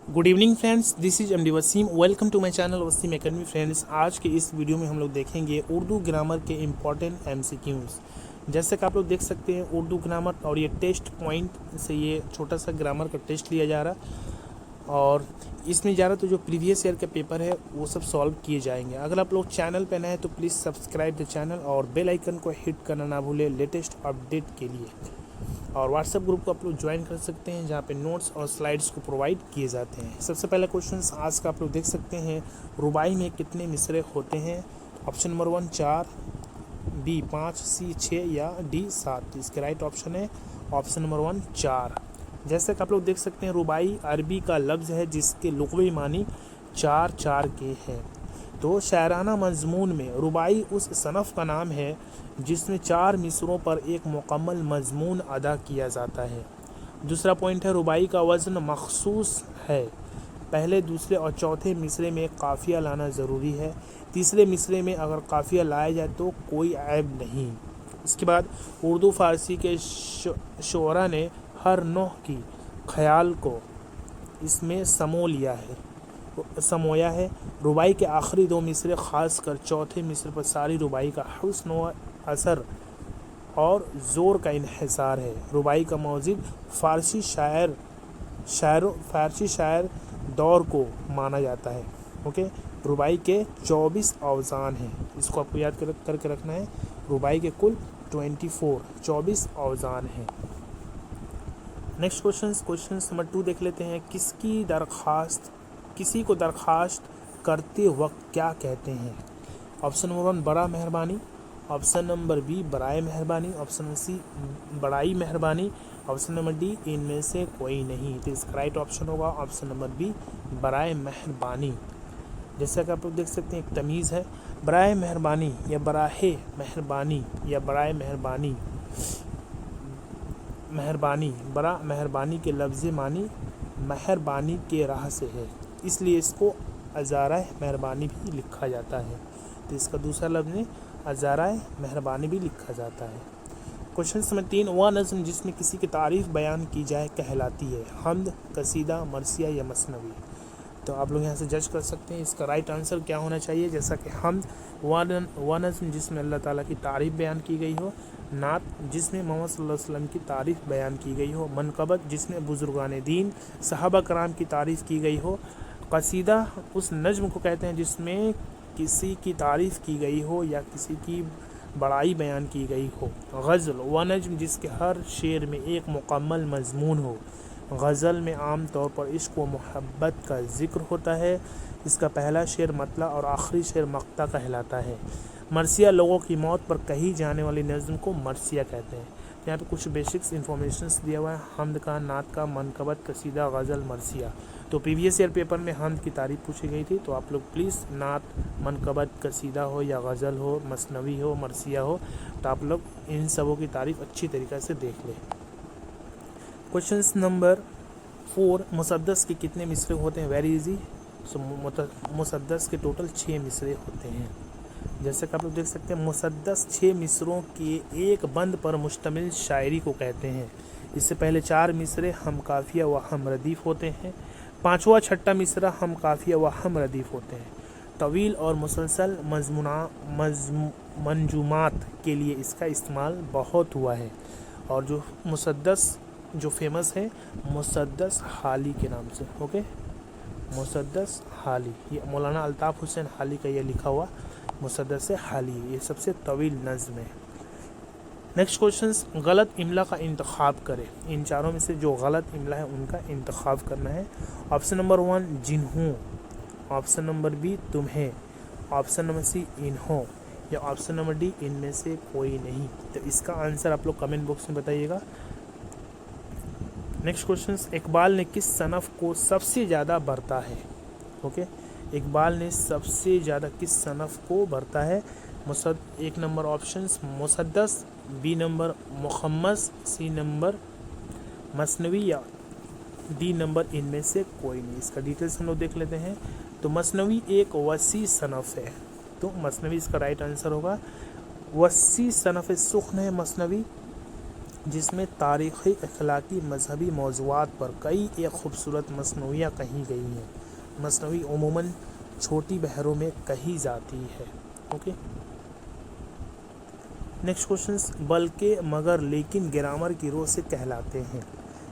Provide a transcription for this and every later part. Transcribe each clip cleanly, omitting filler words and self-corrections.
Good evening friends, this is MD Waseem. Welcome to my channel Waseem academy. Friends, आज के इस video में हम लोग देखेंगे उर्दू ग्रामर के इम्पॉर्टेंट एमसीक्यूज़। जैसे कि आप लोग देख सकते हैं उर्दू ग्रामर, और ये टेस्ट पॉइंट से ये छोटा सा ग्रामर का टेस्ट लिया जा रहा है और इसमें ज़्यादा तो जो प्रीवियस ईयर का पेपर है वो सब सॉल्व किए जाएंगे। अगर आप लोग चैनल पर नए हैं तो प्लीज़ सब्सक्राइब द चैनल और बेल आइकन को हिट करना ना भूलें लेटेस्ट अपडेट के लिए। और व्हाट्सएप ग्रुप को आप लोग ज्वाइन कर सकते हैं जहाँ पे नोट्स और स्लाइड्स को प्रोवाइड किए जाते हैं। सबसे पहला क्वेश्चन आज का आप लोग देख सकते हैं, रुबाई में कितने मिसरे होते हैं? ऑप्शन नंबर 1 4, बी 5, सी 6 या डी 7। तो इसके राइट ऑप्शन है ऑप्शन नंबर 1 4। जैसे कि आप लोग देख सकते हैं रुबाई अरबी का लफ्ज़ है जिसके लुग़वी मानी 4 4 के हैं। तो शायराना मजमून में रुबाई उस सनफ़ का नाम है जिसमें 4 मिसरों पर एक मुकम्मल मजमून अदा किया जाता है। दूसरा पॉइंट है रुबाई का वज़न मखसूस है। पहले, दूसरे और चौथे मिसरे में काफ़िया लाना ज़रूरी है। तीसरे मिसरे में अगर काफ़िया लाया जाए तो कोई ऐब नहीं। इसके बाद उर्दू फ़ारसी के शोरा ने हर नौह की ख़याल को इसमें समोया है। रुबाई के आखिरी 2 मिसरे ख़ास कर चौथे मिसरे पर सारी रुबाई का हुस्न व असर और ज़ोर का इन्हिसार है। रुबाई का मौजिद फ़ारसी शायर दौर को माना जाता है। ओके, रुबाई के 24 अवज़ान हैं, इसको आपको याद करके रखना है। रुबाई के कुल 24 अवज़ान हैं। नेक्स्ट क्वेश्चन नंबर 2 देख लेते हैं। किसी को दरख्वास्त करते वक्त क्या कहते हैं? ऑप्शन नंबर 1 बड़ा मेहरबानी, ऑप्शन नंबर बी बराए मेहरबानी, ऑप्शन नंबर सी बड़ाई मेहरबानी, ऑप्शन नंबर डी इनमें से कोई नहीं। तो इसका राइट ऑप्शन होगा ऑप्शन नंबर बी बराए मेहरबानी। जैसा कि आप लोग देख सकते हैं एक तमीज़ है, बराए मेहरबानी या बराहे मेहरबानी या बराए मेहरबानी। बड़ा मेहरबानी के लफ्ज़ मानी मेहरबानी के राह से है, इसलिए इसको अज़ारा मेहरबानी भी लिखा जाता है। तो इसका दूसरा लफ्ज़ अज़ारा मेहरबानी भी लिखा जाता है। क्वेश्चन नंबर 3, वह नज़्म जिसमें किसी की तारीफ़ बयान की जाए कहलाती है? हम्द, कसीदा, मरसिया या मसनवी। तो आप लोग यहाँ से जज कर सकते हैं इसका राइट आंसर क्या होना चाहिए। जैसा कि हम्द वह नज़्म जिसमें अल्लाह ताला की तारीफ़ बयान की गई हो, नात जिसमें मोहम्मद सल्लल्लाहु अलैहि वसल्लम की तारीफ़ बयान की गई हो, मनक़बत जिसमें बुज़ुर्गान दीन सहाबा कराम की तारीफ़ की गई हो, कसीदा उस नज़्म को कहते हैं जिसमें किसी की तारीफ़ की गई हो या किसी की बड़ाई बयान की गई हो। गज़ल वह नज़्म जिसके हर शेर में एक मुकम्मल मज़मून हो। गज़ल में आम तौर पर इश्क व मोहब्बत का ज़िक्र होता है। इसका पहला शेर मतला और आखिरी शेर मक्ता कहलाता है। मरसिया लोगों की मौत पर कही जाने वाली नज़्म को मरसिया कहते हैं। यहाँ पे कुछ बेसिक्स इन्फॉर्मेशंस दिया हुआ है, हम्द का, नात का, मनक़बत, कसीदा, गज़ल, मरसिया। तो प्रीवियस ईयर पेपर में हम्द की तारीफ़ पूछी गई थी, तो आप लोग प्लीज़ नात, मनक़बत, कसीदा हो या गज़ल हो, मसनवी हो, मरसिया हो, तो आप लोग इन सबों की तारीफ़ अच्छी तरीक़े से देख लें। क्वेश्चन नंबर 4, मुसद्दस के कितने मिसरे होते हैं? Very easy. सो मुसद्दस के टोटल 6 मिसरे होते हैं। जैसे कि आप लोग देख सकते हैं मुसद्दस 6 मिसरों के एक बंद पर मुश्तमिल शायरी को कहते हैं। इससे पहले 4 मिसरे हम काफ़िया व हम रदीफ़ होते हैं। 5वां 6ठा मिसरा हम काफ़िया व हम रदीफ़ होते हैं। तवील और मुसलसल मंजूमात के लिए इसका इस्तेमाल बहुत हुआ है। और जो मुसद्दस जो फेमस है मुसद्दस हाली के नाम से। ओके, मुसद्दस हाली, ये मौलाना अल्ताफ़ हुसैन हाली का ये लिखा हुआ मुसद्दस हाली, ये सबसे तवील नज़्म है। नेक्स्ट क्वेश्चन, गलत इमला का इंतखाब करें। इन चारों में से जो गलत इमला है उनका इंतखाब करना है। ऑप्शन नंबर 1 जिन्हों, ऑप्शन नंबर बी तुम्हें, ऑप्शन नंबर सी इन्हों या ऑप्शन नंबर डी इनमें से कोई नहीं। तो इसका आंसर आप लोग कमेंट बॉक्स में बताइएगा। नेक्स्ट क्वेश्चन, इकबाल ने किस सनफ़ को सबसे ज़्यादा बरता है? ओके, इकबाल ने सबसे ज़्यादा किस सनफ़ को बरता है? 1 नंबर ऑप्शन मुसद्दस, बी नंबर मुखम्मस, सी नंबर मसनवी या डी नंबर इनमें से कोई नहीं। इसका डिटेल्स हम लोग देख लेते हैं। तो मसनवी एक वसी सनफ़ है, तो मसनवी इसका राइट आंसर होगा। वसी सनफ़ सुख्न है मसनवी। जिसमें तारीख़ी, अखलाकी, मजहबी मौज़ूआत पर कई एक खूबसूरत मसनवियाँ कही गई हैं। मसनवी उमूमन छोटी बहरों में कही जाती है। ओके, नेक्स्ट क्वेश्चन, बल्कि, मगर, लेकिन ग्रामर की रो से कहलाते हैं।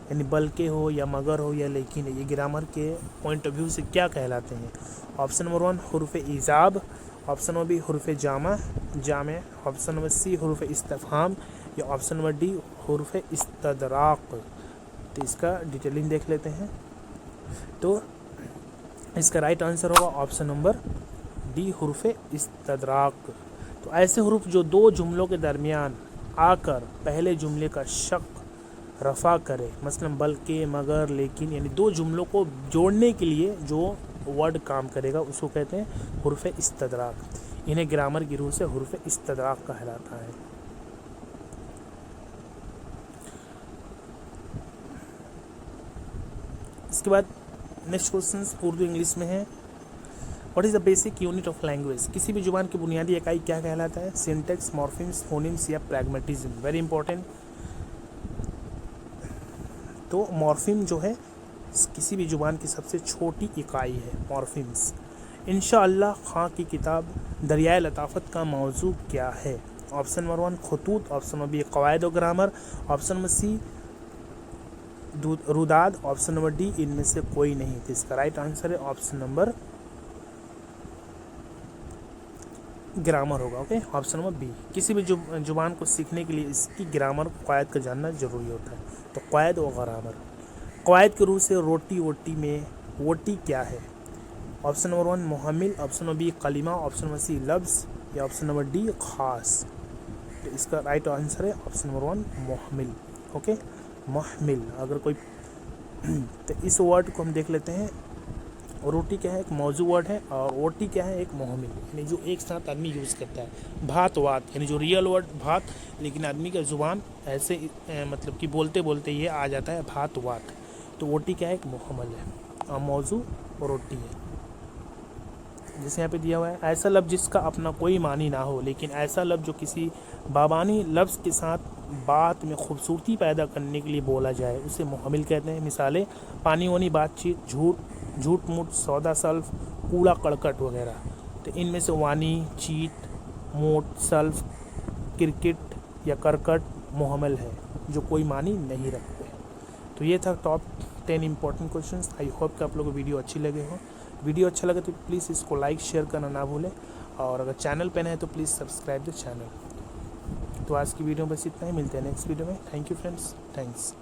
यानी बल्कि हो या मगर हो या लेकिन, ये ग्रामर के पॉइंट ऑफ व्यू से क्या कहलाते हैं। ऑप्शन नंबर 1 हुर्फ़ ईजाब, ऑप्शन नंबर बी हुर्फ़ जामे, ऑप्शन नंबर सी हुर्फ़ इस्तिफ़हाम, या ऑप्शन नंबर डी हुर्फ़ इस्तदराक। तो इसका डिटेलिंग देख लेते हैं। तो इसका राइट आंसर होगा ऑप्शन नंबर डी हुर्फ़ इस्तदराक। तो ऐसे हुरूफ जो दो जुमलों के दरमियान आकर पहले जुमले का शक रफ़ा करे, मसलन बल्कि, मगर, लेकिन, यानी दो जुमलों को जोड़ने के लिए जो वर्ड काम करेगा उसको कहते हैं हुर्फ़ इस्तदराक। इन्हें ग्रामर की रूह से हुर्फ़ इस्तदराक कहलाता है। इसके बाद नेक्स्ट क्वेश्चन उर्दू इंग्लिश में है। What is the basic unit of language. किसी भी जुबान की बुनियादी इकाई क्या कहलाता है। सिंटेक्स, मॉर्फिम्स, फोनिम्स या प्रैग्मेटिज्म। Very important. तो मॉर्फिम जो है किसी भी जुबान की सबसे छोटी इकाई है, मॉर्फिम्स। इंशाअल्लाह खां की किताब दरियाए लताफ़त का मौजू क्या है। ऑप्शन नंबर 1 खतूत, ऑप्शन नंबर बी क़वायद व ग्रामर, ऑप्शन नंबर सी रुदाद, ऑप्शन नंबर डी इनमें से कोई नहीं। तो इसका राइट आंसर है ऑप्शन नंबर ग्रामर होगा। Okay, option number B. किसी भी जुबान को सीखने के लिए इसकी ग्रामर क़वायद का जानना ज़रूरी होता है। तो क़वायद व ग्रामर। क़वायद के रूह से रोटी वोटी में वोटी क्या है। ऑप्शन नंबर 1 मुहम्मिल, ऑप्शन नंबर बी कलिमा, ऑप्शन नंबर सी लफ्ज़, या ऑप्शन नंबर डी ख़ास। तो इसका राइट आंसर है ऑप्शन नंबर 1 मुहम्मिल। ओके, मुहम्मिल। अगर कोई तो इस वर्ड को हम देख लेते हैं। रोटी क्या है, एक मौजू वर्ड है, और ओटी क्या है, एक मुहम्मिल, यानी जो एक साथ आदमी यूज़ करता है। भात वात, यानी जो रियल वर्ड भात, लेकिन आदमी का ज़ुबान ऐसे मतलब कि बोलते बोलते ये आ जाता है भात वात। तो ओटी क्या है, एक मुहम्मिल है, और मौजू रोटी है। जैसे यहाँ पे दिया हुआ है, ऐसा लफ्ज़ जिसका अपना कोई मानी ना हो, लेकिन ऐसा लफ्ज़ जो किसी बाबानी लफ्ज़ के साथ बात में खूबसूरती पैदा करने के लिए बोला जाए, उसे मुहम्मिल कहते हैं। मिसालें पानी वानी बातचीत, झूठ मूठ, सौदा सल्फ, कूड़ा कड़कट वगैरह। तो इनमें से वानी, चीट, मूठ, सल्फ, क्रिकेट या करकट मुहम्मिल है, जो कोई मानी नहीं रखते। तो ये था top 10 important questions. I hope कि आप लोगों को वीडियो अच्छी लगे हो। वीडियो अच्छा लगे तो प्लीज़ इसको लाइक शेयर करना ना भूलें, और अगर चैनल पे नए हैं तो प्लीज़ सब्सक्राइब द चैनल। तो आज की वीडियो में बस इतना ही, मिलते हैं नेक्स्ट वीडियो में। Thank you friends, thanks.